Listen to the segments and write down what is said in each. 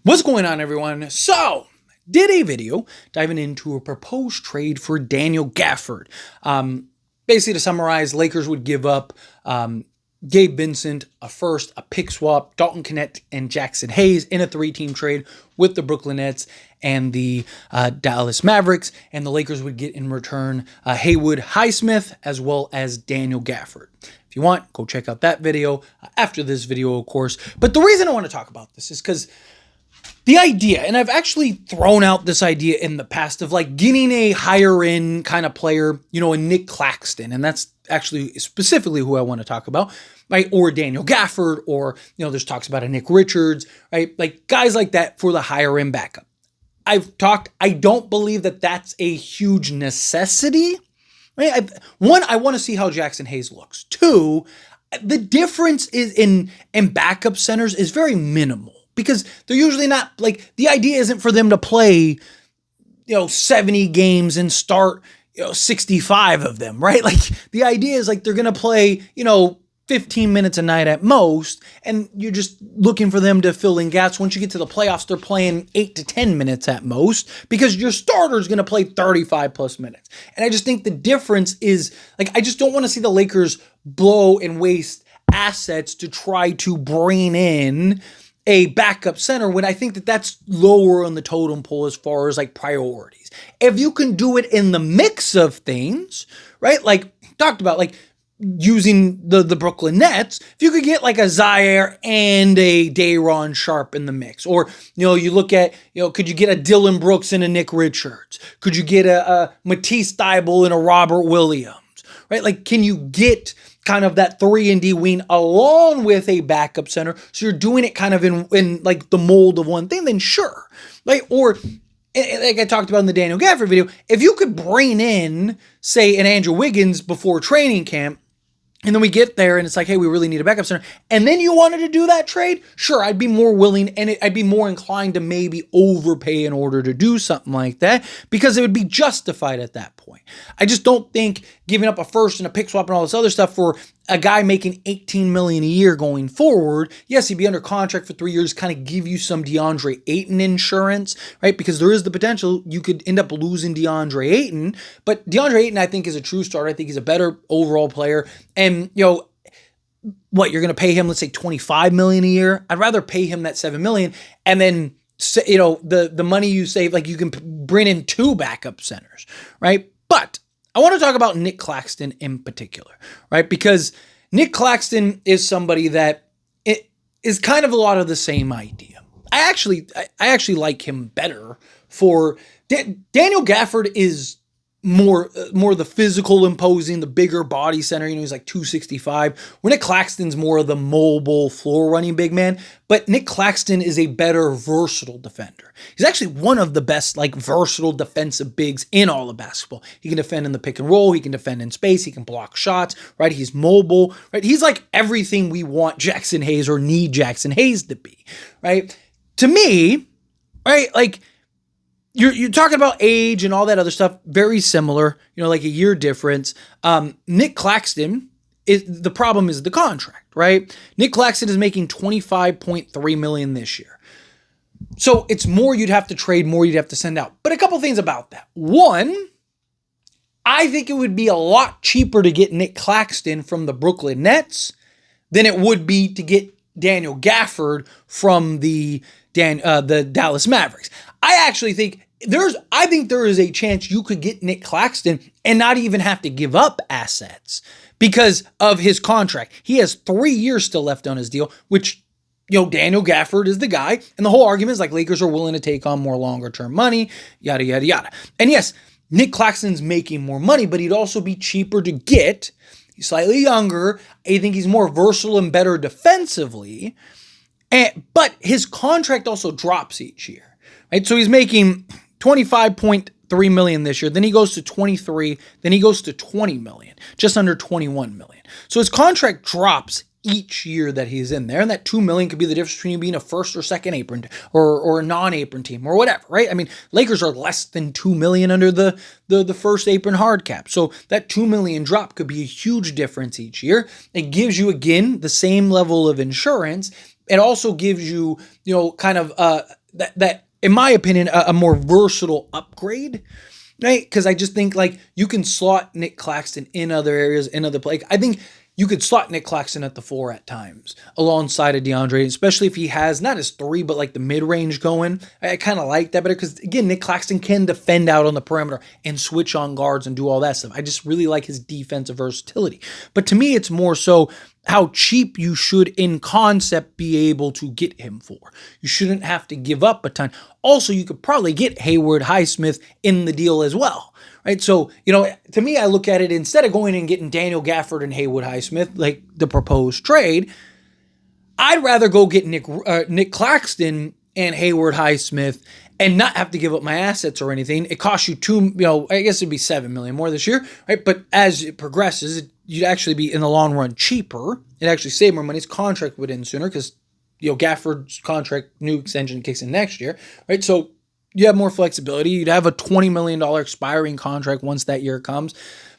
What's going on, everyone? So, did a video diving into a proposed trade for Daniel Gafford. Basically, to summarize, Lakers would give up Gabe Vincent, a first, a pick swap, Dalton Knecht, and Jackson Hayes in a three-team trade with the Brooklyn Nets and the Dallas Mavericks, and the Lakers would get in return Haywood Highsmith as well as Daniel Gafford. If you want, go check out that video after this video, of course. But the reason I want to talk about this is because the idea, and I've actually thrown out this idea in the past of like getting a higher end kind of player, a Nic Claxton, and that's actually specifically who I want to talk about, right? Or Daniel Gafford, or, there's talks about a Nick Richards, right? Like guys like that for the higher end backup. I don't believe that that's a huge necessity, right? One, I want to see how Jackson Hayes looks. Two, the difference is in backup centers is very minimal. Because they're usually not, like, the idea isn't for them to play, 70 games and start, 65 of them, right? Like, the idea is, like, they're going to play, 15 minutes a night at most, and you're just looking for them to fill in gaps. Once you get to the playoffs, they're playing 8 to 10 minutes at most, because your starter is going to play 35 plus minutes. And I just think the difference is, like, I just don't want to see the Lakers blow and waste assets to try to bring in a backup center when I think that that's lower on the totem pole as far as like priorities. If you can do it in the mix of things, right? Like talked about, like using the Brooklyn Nets, if you could get like a Zaire and a Day'Ron Sharpe in the mix, or, you look at, could you get a Dylan Brooks and a Nick Richards? Could you get a Matisse Thybulle and a Robert Williams, right? Like, can you get kind of that 3-and-D wing along with a backup center, so you're doing it kind of in like the mold of one thing, then sure. Like, or like I talked about in the Daniel Gafford video, if you could bring in, say, an Andrew Wiggins before training camp, and then we get there and it's like, hey, we really need a backup center, and then you wanted to do that trade, sure, I'd be more willing, and I'd be more inclined to maybe overpay in order to do something like that, because it would be justified at that point. I just don't think giving up a first and a pick swap and all this other stuff for a guy making $18 million a year going forward, yes, he'd be under contract for 3 years, kind of give you some DeAndre Ayton insurance, right? Because there is the potential you could end up losing DeAndre Ayton, but DeAndre Ayton, I think, is a true starter. I think he's a better overall player. And, what, you're going to pay him, let's say $25 million a year? I'd rather pay him that $7 million, and then, the money you save, like you can bring in 2 backup centers, right? But I want to talk about Nic Claxton in particular, right? Because Nic Claxton is somebody that it is kind of a lot of the same idea. I actually like him better for Daniel Gafford is more the physical, imposing, the bigger body center. He's like 265. Where Nic Claxton's more of the mobile, floor running big man. But Nic Claxton is a better versatile defender. He's actually one of the best like versatile defensive bigs in all of basketball. He can defend in the pick and roll. He can defend in space. He can block shots, right? He's mobile, right? He's like everything we want Jackson Hayes or need Jackson Hayes to be, right? To me, right, like, You're talking about age and all that other stuff, very similar, like a year difference. Nic Claxton, the problem is the contract, right? Nic Claxton is making $25.3 million this year. So it's more you'd have to trade, more you'd have to send out. But a couple things about that. One, I think it would be a lot cheaper to get Nic Claxton from the Brooklyn Nets than it would be to get Daniel Gafford from the Dallas Mavericks. I actually think there is a chance you could get Nic Claxton and not even have to give up assets because of his contract. He has 3 years still left on his deal, which, Daniel Gafford is the guy. And the whole argument is like Lakers are willing to take on more longer term money, yada, yada, yada. And yes, Nic Claxton's making more money, but he'd also be cheaper to get. He's slightly younger. I think he's more versatile and better defensively. But his contract also drops each year, right? So he's making $25.3 million this year. Then he goes to 23. Then he goes to 20 million, just under 21 million. So his contract drops each year that he's in there. And that 2 million could be the difference between being a first or second apron or a non-apron team or whatever, right? I mean, Lakers are less than 2 million under the first apron hard cap. So that 2 million drop could be a huge difference each year. It gives you, again, the same level of insurance. It also gives you, kind of that in my opinion, a more versatile upgrade, right? Because I just think like you can slot Nic Claxton in other areas, in other play. I think you could slot Nic Claxton at the 4 at times alongside of DeAndre, especially if he has not his 3, but like the mid-range going. I kind of like that better because, again, Nic Claxton can defend out on the perimeter and switch on guards and do all that stuff. I just really like his defensive versatility. But to me, it's more so how cheap you should, in concept, be able to get him for. You shouldn't have to give up a ton. Also, you could probably get Haywood Highsmith in the deal as well. Right, so, to me, I look at it, instead of going and getting Daniel Gafford and Haywood Highsmith, like the proposed trade, I'd rather go get Nic Claxton and Haywood Highsmith and not have to give up my assets or anything. It costs you I guess it'd be $7 million more this year, right? But as it progresses, you'd actually be, in the long run, cheaper. It'd actually save more money. His contract would end sooner because, Gafford's contract, new extension kicks in next year, right? So you have more flexibility. You'd have a $20 million expiring contract once that year comes.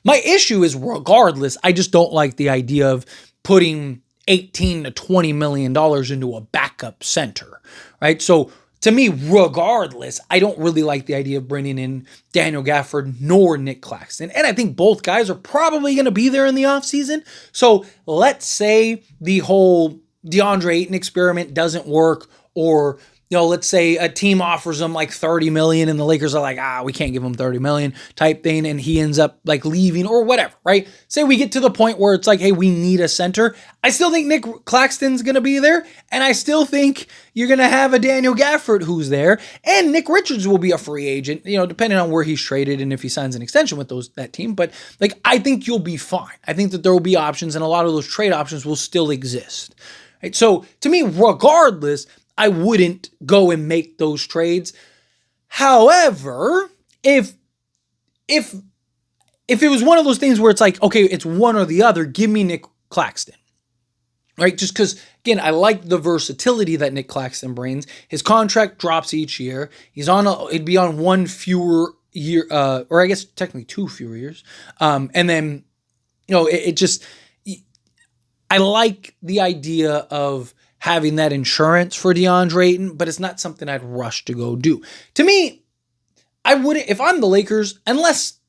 My issue is, regardless, I just don't like the idea of putting $18 to $20 million into a backup center, right? So to me, regardless, I don't really like the idea of bringing in Daniel Gafford nor Nic Claxton. And I think both guys are probably going to be there in the offseason. So let's say the whole DeAndre Ayton experiment doesn't work, or let's say a team offers him like $30 million and the Lakers are like, we can't give him $30 million type thing, and he ends up like leaving or whatever, right? Say we get to the point where it's like, hey, we need a center. I still think Nic Claxton's going to be there, and I still think you're going to have a Daniel Gafford who's there, and Nick Richards will be a free agent, depending on where he's traded and if he signs an extension with that team. But like, I think you'll be fine. I think that there will be options, and a lot of those trade options will still exist. Right? So to me, regardless, I wouldn't go and make those trades. However, if it was one of those things where it's like, okay, it's one or the other, give me Nic Claxton, right? Just because, again, I like the versatility that Nic Claxton brings. His contract drops each year. He'd be on one fewer year, or I guess technically 2 fewer years. And then, I like the idea of having that insurance for DeAndre Ayton, but it's not something I'd rush to go do. To me, I wouldn't, if I'm the Lakers, unless,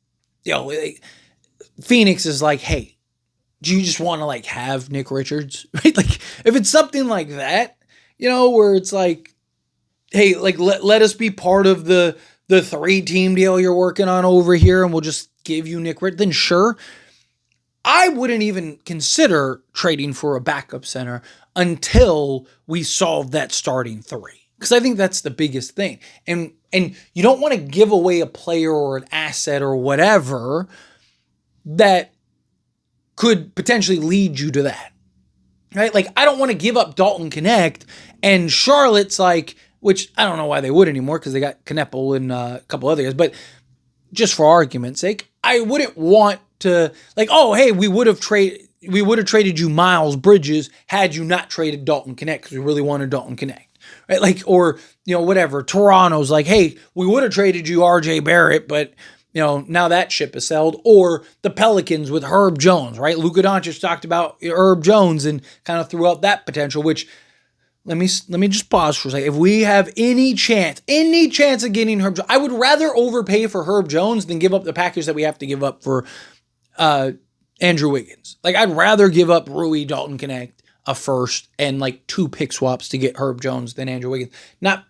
Phoenix is like, hey, do you just want to like have Nick Richards? Right? Like, if it's something like that, where it's like, hey, like let us be part of the 3-team deal you're working on over here and we'll just give you Nick Richards, then sure. I wouldn't even consider trading for a backup center until we solve that starting 3. Because I think that's the biggest thing. And you don't want to give away a player or an asset or whatever that could potentially lead you to that. Right? Like, I don't want to give up Dalton Connect, and Charlotte's like, which I don't know why they would anymore because they got Kneppel and a couple other guys, but just for argument's sake, I wouldn't want to, like, oh, hey, we would have traded you Miles Bridges had you not traded Dalton Connect because we really wanted Dalton Connect, right? Like, or, whatever. Toronto's like, hey, we would have traded you RJ Barrett, but, now that ship has sailed. Or the Pelicans with Herb Jones, right? Luka Doncic talked about Herb Jones and kind of threw out that potential, which, let me just pause for a second. If we have any chance of getting Herb Jones, I would rather overpay for Herb Jones than give up the package that we have to give up for Andrew Wiggins. Like, I'd rather give up Rui, Dalton Connect, a first, and like 2 pick swaps to get Herb Jones than Andrew Wiggins. Not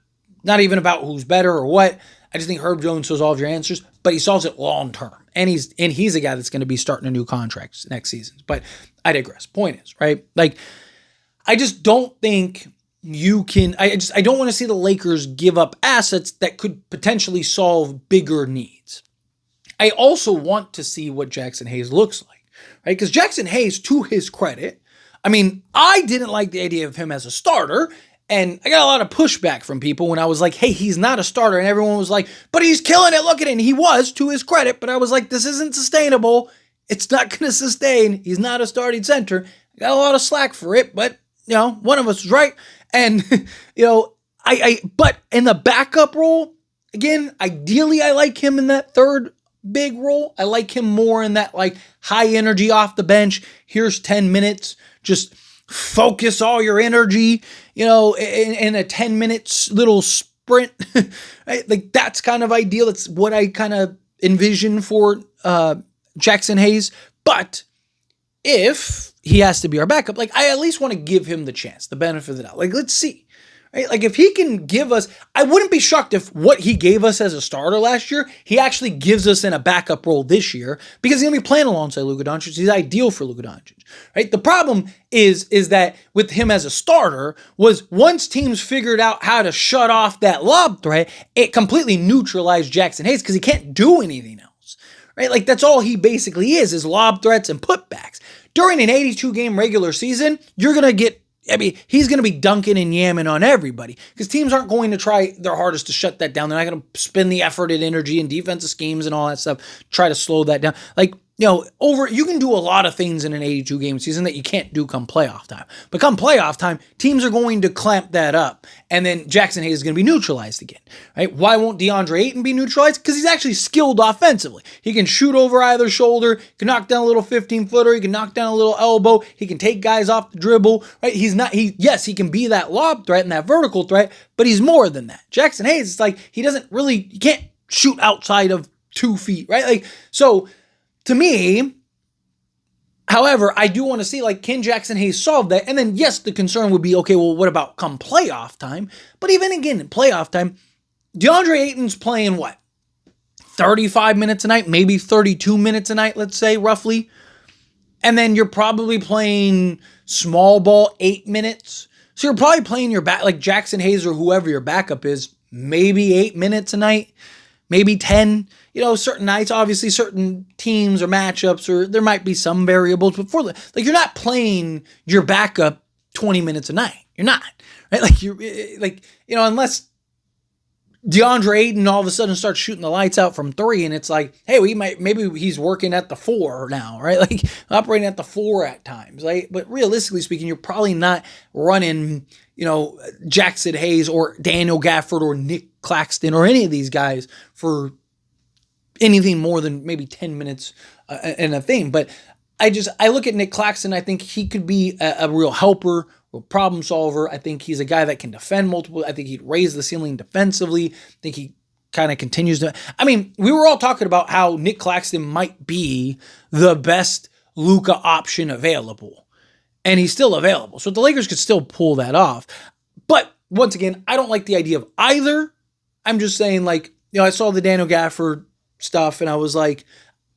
even about who's better or what. I just think Herb Jones solves all of your answers, but he solves it long term. And he's a guy that's going to be starting a new contract next season. But I digress. Point is, right? Like, I just don't think you can, I don't want to see the Lakers give up assets that could potentially solve bigger needs. I also want to see what Jackson Hayes looks like, right? Because Jackson Hayes, to his credit, I mean, I didn't like the idea of him as a starter, and I got a lot of pushback from people when I was like, hey, he's not a starter, and everyone was like, but he's killing it, look at it, and he was, to his credit, but I was like, this isn't sustainable, it's not going to sustain, he's not a starting center. I got a lot of slack for it, but, one of us was right. And, but in the backup role, again, ideally I like him in that third big role. I like him more in that like high energy off the bench. Here's 10 minutes. Just focus all your energy, in a 10 minutes little sprint. Right? Like that's kind of ideal. It's what I kind of envision for Jackson Hayes. But if he has to be our backup, like I at least want to give him the chance, the benefit of the doubt. Like, let's see. Right? Like if he can give us, I wouldn't be shocked if what he gave us as a starter last year, he actually gives us in a backup role this year because he's going to be playing alongside Luka Doncic. He's ideal for Luka Doncic. Right? The problem is that with him as a starter was once teams figured out how to shut off that lob threat, it completely neutralized Jackson Hayes because he can't do anything else. Right? Like that's all he basically is lob threats and putbacks. During an 82-game regular season, you're going to get, he's going to be dunking and yamming on everybody because teams aren't going to try their hardest to shut that down. They're not going to spend the effort and energy and defensive schemes and all that stuff, try to slow that down. Like, you can do a lot of things in an 82-game season that you can't do come playoff time. But come playoff time, teams are going to clamp that up. And then Jackson Hayes is going to be neutralized again. Right? Why won't DeAndre Ayton be neutralized? Because he's actually skilled offensively. He can shoot over either shoulder, can knock down a little 15-footer, he can knock down a little elbow, he can take guys off the dribble. Right? Yes, he can be that lob threat and that vertical threat, but he's more than that. Jackson Hayes, it's like he can't shoot outside of 2 feet, right? Like, so to me, however, I do want to see, like, can Jackson Hayes solve that? And then, yes, the concern would be, okay, well, what about come playoff time? But even again, in playoff time, DeAndre Ayton's playing what? 35 minutes a night, maybe 32 minutes a night, let's say, roughly. And then you're probably playing small ball 8 minutes. So you're probably playing your back, like Jackson Hayes or whoever your backup is, maybe 8 minutes a night, maybe 10. Certain nights, obviously certain teams or matchups, or there might be some variables, but you're not playing your backup 20 minutes a night. You're not, right? Unless DeAndre Ayton all of a sudden starts shooting the lights out from 3 and it's like, hey, maybe he's working at the 4 now, right? Like operating at the 4 at times, right? But realistically speaking, you're probably not running, Jackson Hayes or Daniel Gafford or Nic Claxton or any of these guys for anything more than maybe 10 minutes in a thing. But I look at Nic Claxton, I think he could be a real helper, a problem solver. I think he's a guy that can defend multiple. I think he'd raise the ceiling defensively. I think he kind of continues to. We were all talking about how Nic Claxton might be the best Luka option available. And he's still available. So the Lakers could still pull that off. But once again, I don't like the idea of either. I'm just saying, I saw the Daniel Gafford stuff and I was like,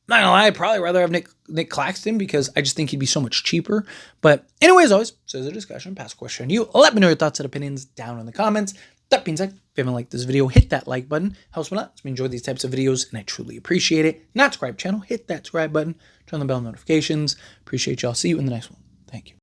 not gonna lie, I'd probably rather have Nic Claxton because I just think he'd be so much cheaper. But anyways, as always, so there's a discussion, pass a question on you. Let me know your thoughts and opinions down in the comments. That being said, if you haven't liked this video, hit that like button. Helps me a lot. We enjoy these types of videos and I truly appreciate it. Not subscribe channel, hit that subscribe button, turn on the bell notifications. Appreciate y'all. See you in the next one. Thank you.